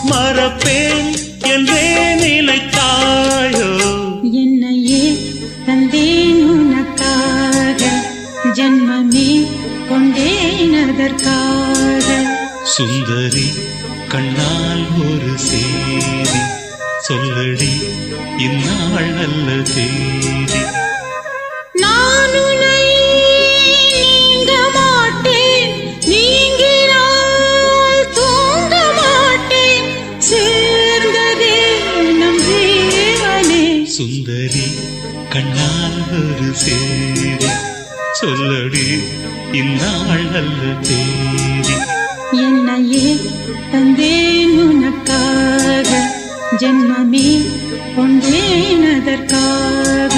மறப்பேன் என்றே நினைத்தாயோ என்னையே தந்தேன் உனக்காக ஜன்மமே கொண்டேன் அதற்காக சுந்தரி கண்ணால் ஒரு சேதி சொல்லடி இந்நாள் நல்ல தேதி நான் உன்னை நீங்க மாட்டேன் நீங்கினால் தூங்க மாட்டேன் சேர்ந்ததே நம் ஜீவனே சுந்தரி கண்ணால் ஒரு சேதி சொல்லடி இந்நாள் நல்ல தேதி என்னையே தந்தேன் உனக்காக ஜன்மமே கொண்டேன் அதற்காக